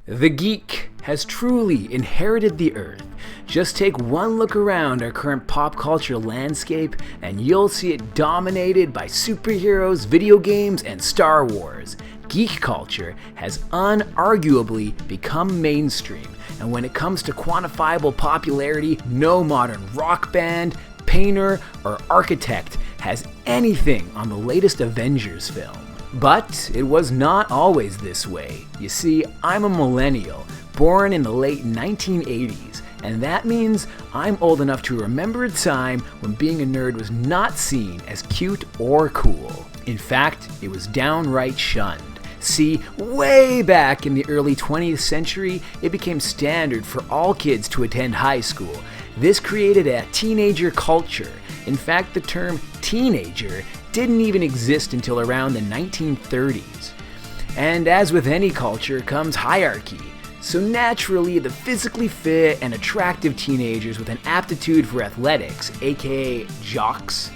The geek has truly inherited the earth. Just take one look around our current pop culture landscape and you'll see it dominated by superheroes, video games, and Star Wars. Geek culture has unarguably become mainstream, and when it comes to quantifiable popularity, no modern rock band, painter, or architect has anything on the latest Avengers film. But it was not always this way. You see, I'm a millennial, born in the late 1980s, and that means I'm old enough to remember a time when being a nerd was not seen as cute or cool. In fact, it was downright shunned. See, way back in the early 20th century, it became standard for all kids to attend high school. This created a teenager culture. In fact, the term teenager didn't even exist until around the 1930s. And as with any culture comes hierarchy. So naturally, the physically fit and attractive teenagers with an aptitude for athletics, aka jocks,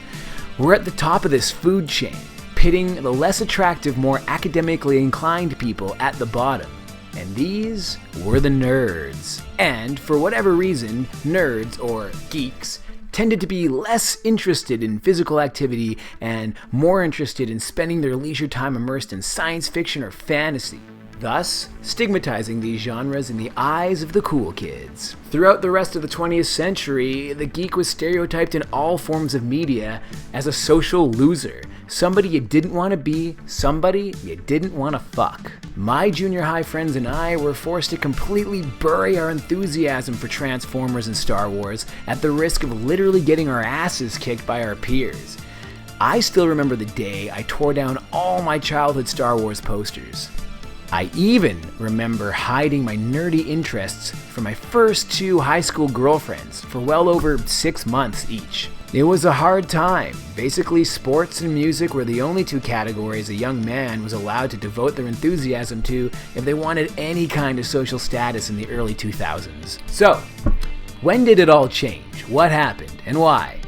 were at the top of this food chain, pitting the less attractive, more academically inclined people at the bottom. And these were the nerds. And for whatever reason, nerds, or geeks, tended to be less interested in physical activity and more interested in spending their leisure time immersed in science fiction or fantasy, thus stigmatizing these genres in the eyes of the cool kids. Throughout the rest of the 20th century, the geek was stereotyped in all forms of media as a social loser, somebody you didn't want to be, somebody you didn't want to fuck. My junior high friends and I were forced to completely bury our enthusiasm for Transformers and Star Wars at the risk of literally getting our asses kicked by our peers. I still remember the day I tore down all my childhood Star Wars posters. I even remember hiding my nerdy interests from my first two high school girlfriends for well over 6 months each. It was a hard time. Basically, sports and music were the only two categories a young man was allowed to devote their enthusiasm to if they wanted any kind of social status in the early 2000s. So, when did it all change? What happened? And why?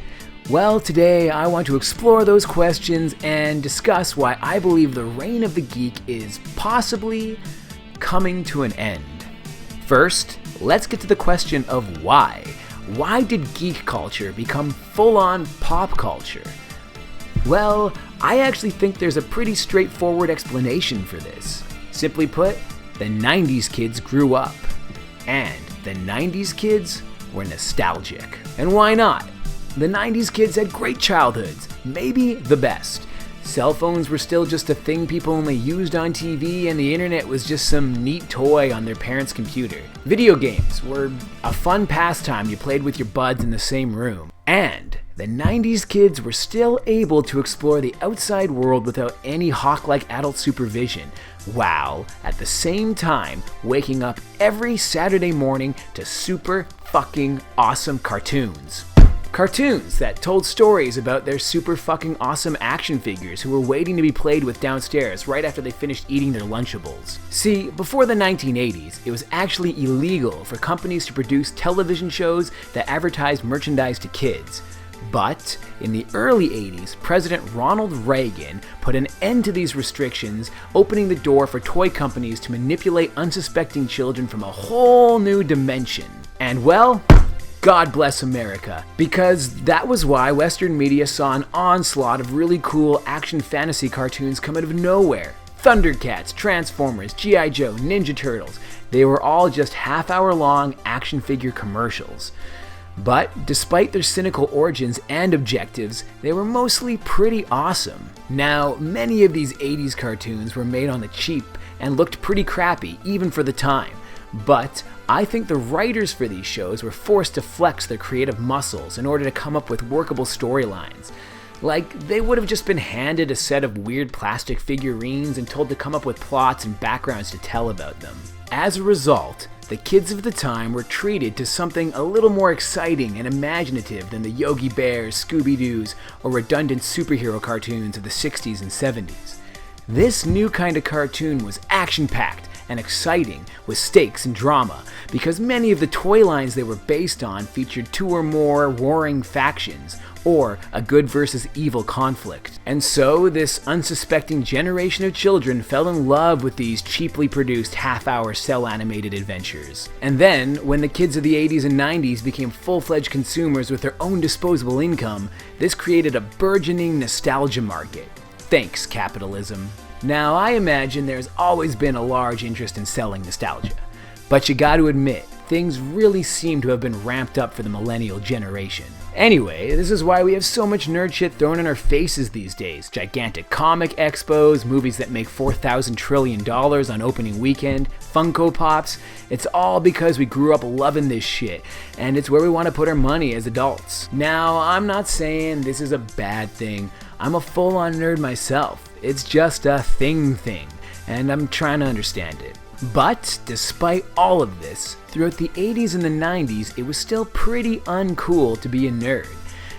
Well, today I want to explore those questions and discuss why I believe the reign of the geek is possibly coming to an end. First, let's get to the question of why. Why did geek culture become full-on pop culture? Well, I actually think there's a pretty straightforward explanation for this. Simply put, the 90s kids grew up, and the 90s kids were nostalgic. And why not? The 90s kids had great childhoods, maybe the best. Cell phones were still just a thing people only used on TV, and the internet was just some neat toy on their parents' computer. Video games were a fun pastime you played with your buds in the same room. And the 90s kids were still able to explore the outside world without any hawk-like adult supervision, while at the same time waking up every Saturday morning to super fucking awesome cartoons. Cartoons that told stories about their super fucking awesome action figures who were waiting to be played with downstairs right after they finished eating their Lunchables. See, before the 1980s, it was actually illegal for companies to produce television shows that advertised merchandise to kids. But in the early 80s, President Ronald Reagan put an end to these restrictions, opening the door for toy companies to manipulate unsuspecting children from a whole new dimension. And well, God bless America, because that was why Western media saw an onslaught of really cool action fantasy cartoons come out of nowhere. Thundercats, Transformers, G.I. Joe, Ninja Turtles, they were all just half-hour-long action figure commercials. But despite their cynical origins and objectives, they were mostly pretty awesome. Now, many of these 80s cartoons were made on the cheap and looked pretty crappy, even for the time. But I think the writers for these shows were forced to flex their creative muscles in order to come up with workable storylines. Like, they would have just been handed a set of weird plastic figurines and told to come up with plots and backgrounds to tell about them. As a result, the kids of the time were treated to something a little more exciting and imaginative than the Yogi Bears, Scooby-Doos, or redundant superhero cartoons of the 60s and 70s. This new kind of cartoon was action-packed and exciting with stakes and drama, because many of the toy lines they were based on featured 2 or more warring factions, or a good versus evil conflict. And so, this unsuspecting generation of children fell in love with these cheaply produced half-hour cel-animated adventures. And then, when the kids of the 80s and 90s became full-fledged consumers with their own disposable income, this created a burgeoning nostalgia market. Thanks, capitalism. Now, I imagine there's always been a large interest in selling nostalgia. But you gotta admit, things really seem to have been ramped up for the millennial generation. Anyway, this is why we have so much nerd shit thrown in our faces these days. Gigantic comic expos, movies that make $4,000 trillion on opening weekend, Funko Pops. It's all because we grew up loving this shit, and it's where we want to put our money as adults. Now, I'm not saying this is a bad thing. I'm a full-on nerd myself. It's just a thing, and I'm trying to understand it. But despite all of this, throughout the 80s and the 90s, it was still pretty uncool to be a nerd.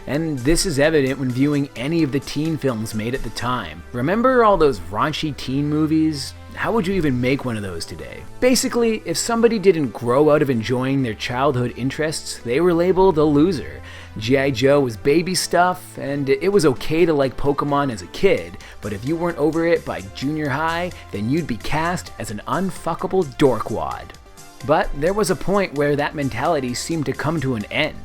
And this is evident when viewing any of the teen films made at the time. Remember all those raunchy teen movies? How would you even make one of those today? Basically, if somebody didn't grow out of enjoying their childhood interests, they were labeled a loser. Gijoe was baby stuff, and it was okay to like Pokemon as a kid, but if you weren't over it by junior high, then you'd be cast as an unfuckable dorkwad. But there was a point where that mentality seemed to come to an end.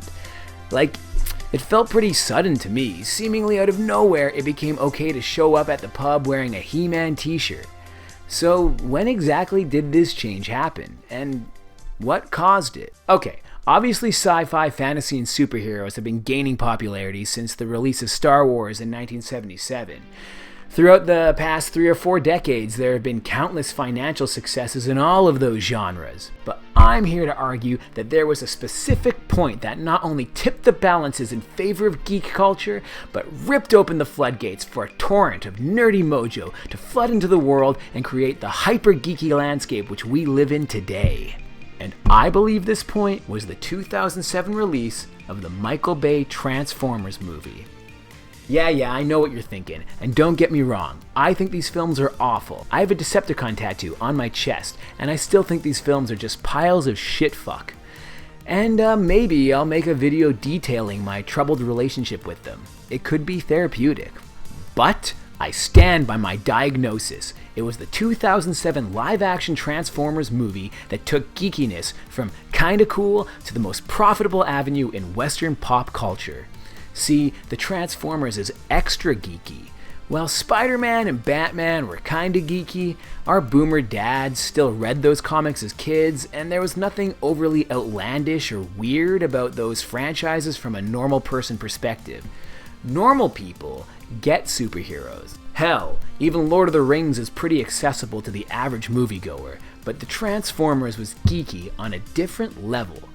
It felt pretty sudden to me. Seemingly out of nowhere, it became okay to show up at the pub wearing a He-Man t-shirt. So when exactly did this change happen, and what caused it? Okay, obviously sci-fi, fantasy, and superheroes have been gaining popularity since the release of Star Wars in 1977. Throughout the past 3 or 4 decades, there have been countless financial successes in all of those genres. But I'm here to argue that there was a specific point that not only tipped the balances in favor of geek culture, but ripped open the floodgates for a torrent of nerdy mojo to flood into the world and create the hyper-geeky landscape which we live in today. And I believe this point was the 2007 release of the Michael Bay Transformers movie. Yeah, I know what you're thinking, and don't get me wrong, I think these films are awful. I have a Decepticon tattoo on my chest, and I still think these films are just piles of shitfuck. And maybe I'll make a video detailing my troubled relationship with them. It could be therapeutic. But I stand by my diagnosis. It was the 2007 live-action Transformers movie that took geekiness from kinda cool to the most profitable avenue in Western pop culture. See, the Transformers is extra geeky. While Spider-Man and Batman were kinda geeky, our boomer dads still read those comics as kids, and there was nothing overly outlandish or weird about those franchises from a normal person perspective. Normal people get superheroes. Hell, even Lord of the Rings is pretty accessible to the average moviegoer, but the Transformers was geeky on a different level.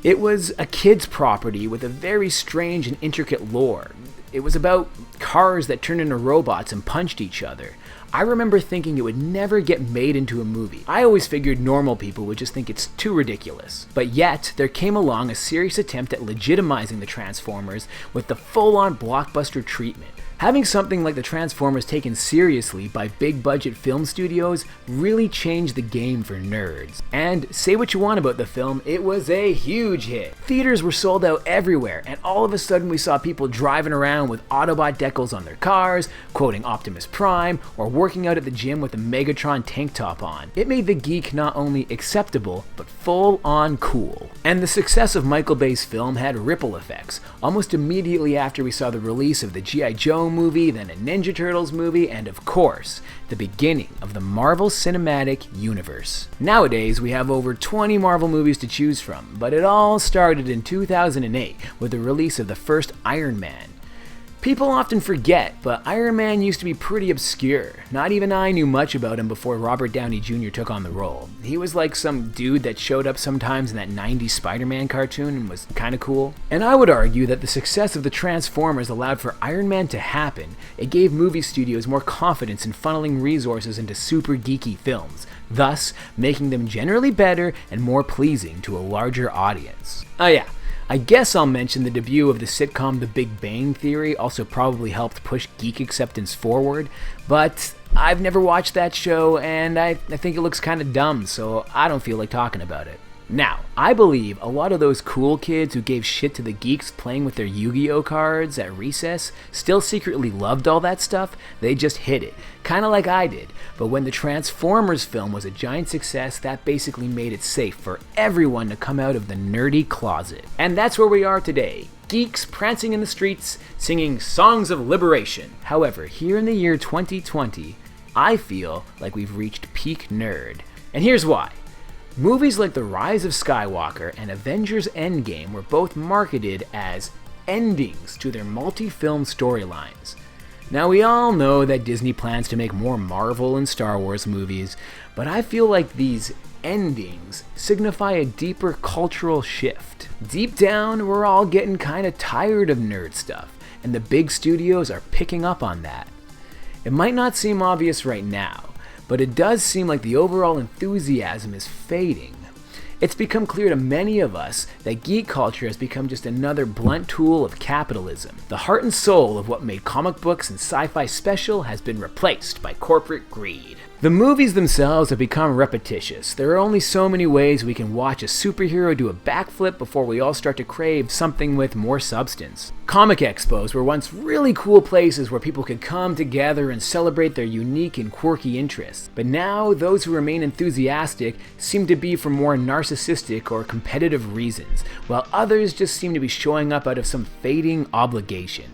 It was a kid's property with a very strange and intricate lore. It was about cars that turned into robots and punched each other. I remember thinking it would never get made into a movie. I always figured normal people would just think it's too ridiculous. But yet, there came along a serious attempt at legitimizing the Transformers with the full-on blockbuster treatment. Having something like the Transformers taken seriously by big-budget film studios really changed the game for nerds. And say what you want about the film, it was a huge hit. Theaters were sold out everywhere, and all of a sudden we saw people driving around with Autobot decals on their cars, quoting Optimus Prime, or working out at the gym with a Megatron tank top on. It made the geek not only acceptable, but full-on cool. And the success of Michael Bay's film had ripple effects. Almost immediately after we saw the release of the G.I. Joe movie, then a Ninja Turtles movie, and of course, the beginning of the Marvel Cinematic Universe. Nowadays, we have over 20 Marvel movies to choose from, but it all started in 2008 with the release of the first Iron Man. People often forget, but Iron Man used to be pretty obscure. Not even I knew much about him before Robert Downey Jr. took on the role. He was like some dude that showed up sometimes in that 90s Spider-Man cartoon and was kinda cool. And I would argue that the success of the Transformers allowed for Iron Man to happen. It gave movie studios more confidence in funneling resources into super geeky films, thus making them generally better and more pleasing to a larger audience. Oh yeah. I guess I'll mention the debut of the sitcom The Big Bang Theory also probably helped push geek acceptance forward, but I've never watched that show and I think it looks kinda dumb, so I don't feel like talking about it. Now, I believe a lot of those cool kids who gave shit to the geeks playing with their Yu-Gi-Oh cards at recess still secretly loved all that stuff. They just hid it, kind of like I did. But when the Transformers film was a giant success, that basically made it safe for everyone to come out of the nerdy closet. And that's where we are today. Geeks prancing in the streets, singing songs of liberation. However, here in the year 2020, I feel like we've reached peak nerd. And here's why. Movies like The Rise of Skywalker and Avengers Endgame were both marketed as endings to their multi-film storylines. Now, we all know that Disney plans to make more Marvel and Star Wars movies, but I feel like these endings signify a deeper cultural shift. Deep down, we're all getting kind of tired of nerd stuff, and the big studios are picking up on that. It might not seem obvious right now, but it does seem like the overall enthusiasm is fading. It's become clear to many of us that geek culture has become just another blunt tool of capitalism. The heart and soul of what made comic books and sci-fi special has been replaced by corporate greed. The movies themselves have become repetitious. There are only so many ways we can watch a superhero do a backflip before we all start to crave something with more substance. Comic expos were once really cool places where people could come together and celebrate their unique and quirky interests. But now, those who remain enthusiastic seem to be for more narcissistic or competitive reasons, while others just seem to be showing up out of some fading obligation.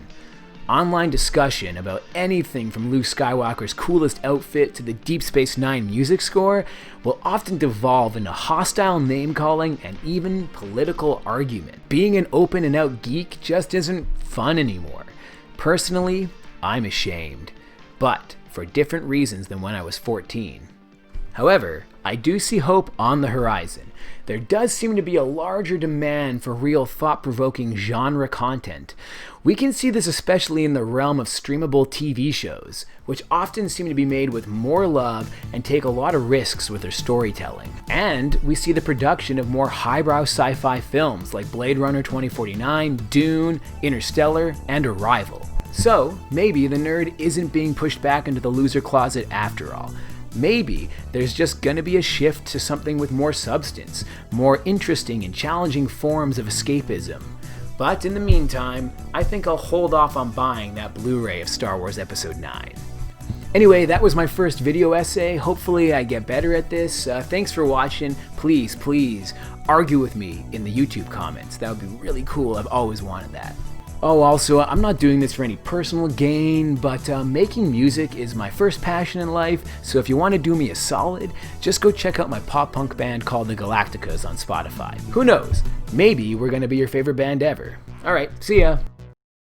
Online discussion about anything from Luke Skywalker's coolest outfit to the Deep Space Nine music score will often devolve into hostile name-calling and even political argument. Being an open and out geek just isn't fun anymore. Personally, I'm ashamed, but for different reasons than when I was 14. However, I do see hope on the horizon. There does seem to be a larger demand for real thought-provoking genre content. We can see this especially in the realm of streamable TV shows, which often seem to be made with more love and take a lot of risks with their storytelling. And we see the production of more highbrow sci-fi films like Blade Runner 2049, Dune, Interstellar, and Arrival. So, maybe the nerd isn't being pushed back into the loser closet after all. Maybe there's just gonna be a shift to something with more substance, more interesting and challenging forms of escapism. But in the meantime, I think I'll hold off on buying that Blu-ray of Star Wars Episode 9. Anyway, that was my first video essay. Hopefully I get better at this. Thanks for watching. Please argue with me in the YouTube comments. That would be really cool. I've always wanted that. Oh, also, I'm not doing this for any personal gain, but making music is my first passion in life, so if you want to do me a solid, just go check out my pop-punk band called the Galacticas on Spotify. Who knows? Maybe we're going to be your favorite band ever. Alright, see ya!